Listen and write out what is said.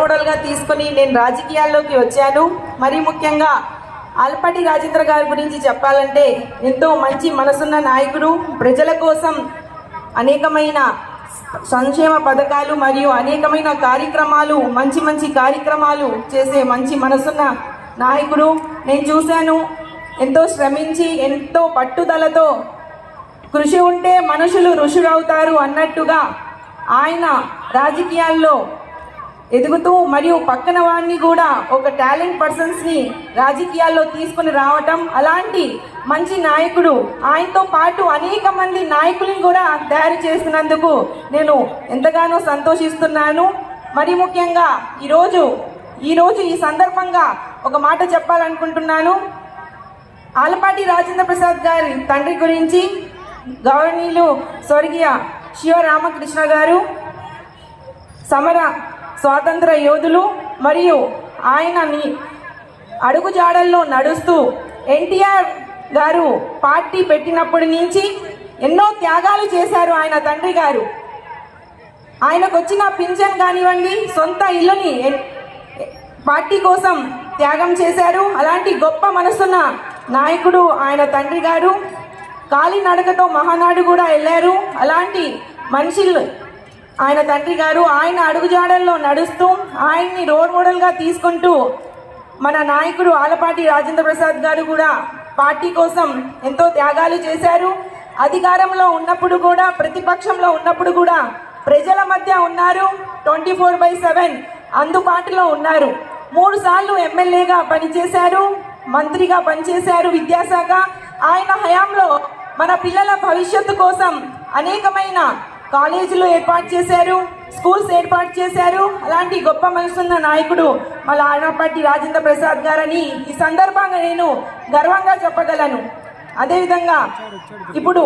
మోడల్గా తీసుకొని నేను రాజకీయాల్లోకి వచ్చాను. మరి ముఖ్యంగా ఆలపాటి రాజేంద్ర గారి గురించి చెప్పాలంటే ఎంతో మంచి మనసున్న నాయకుడు. ప్రజల కోసం అనేకమైన సంక్షేమ పథకాలు మరియు అనేకమైన కార్యక్రమాలు, మంచి మంచి కార్యక్రమాలు చేసే మంచి మనసున్న నాయకుడు. నేను చూశాను, ఎంతో శ్రమించి ఎంతో పట్టుదలతో కృషి ఉంటే మనుషులు ఋషులవుతారు అన్నట్టుగా ఆయన రాజకీయాల్లో ఎదుగుతూ మరియు పక్కన వాడిని కూడా ఒక టాలెంట్ పర్సన్స్ని రాజకీయాల్లో తీసుకుని రావటం, అలాంటి మంచి నాయకుడు. ఆయనతో పాటు అనేక మంది నాయకులను కూడా తయారు చేసినందుకు నేను ఎంతగానో సంతోషిస్తున్నాను. మరి ముఖ్యంగా ఈరోజు ఈ సందర్భంగా ఒక మాట చెప్పాలనుకుంటున్నాను. ఆలపాటి రాజేంద్ర ప్రసాద్ గారి తండ్రి గురించి గౌరవనీయులు స్వర్గీయ శివరామకృష్ణ గారు స్వాతంత్ర యోధులు మరియు ఆయనని అడుగుజాడల్లో నడుస్తూ ఎన్టీఆర్ గారు పార్టీ పెట్టినప్పటి నుంచి ఎన్నో త్యాగాలు చేశారు ఆయన తండ్రి గారు. ఆయనకు వచ్చిన పింఛన్ కానివ్వండి, సొంత ఇల్లుని పార్టీ కోసం త్యాగం చేశారు. అలాంటి గొప్ప మనసున్న నాయకుడు ఆయన తండ్రి గారు. కాలినడకతో మహానాడు కూడా వెళ్ళారు. అలాంటి మనుషులు ఆయన తండ్రి గారు. ఆయన అడుగుజాడల్లో నడుస్తూ ఆయన్ని రోల్ మోడల్గా తీసుకుంటూ మన నాయకుడు ఆలపాటి రాజేంద్ర ప్రసాద్ గారు కూడా పార్టీ కోసం ఎంతో త్యాగాలు చేశారు. అధికారంలో ఉన్నప్పుడు కూడా, ప్రతిపక్షంలో ఉన్నప్పుడు కూడా ప్రజల మధ్య ఉన్నారు. 24/7 అందుబాటులో ఉన్నారు. 3 సార్లు ఎమ్మెల్యేగా పనిచేశారు, మంత్రిగా పనిచేశారు విద్యాశాఖ. ఆయన హయాంలో మన పిల్లల భవిష్యత్తు కోసం అనేకమైన కాలేజీలు ఏర్పాటు చేశారు, స్కూల్స్ ఏర్పాటు చేశారు. అలాంటి గొప్ప మనసున్న నాయకుడు మన ఆలపాటి రాజేంద్ర ప్రసాద్ గారని ఈ సందర్భంగా నేను గర్వంగా చెప్పగలను. అదేవిధంగా ఇప్పుడు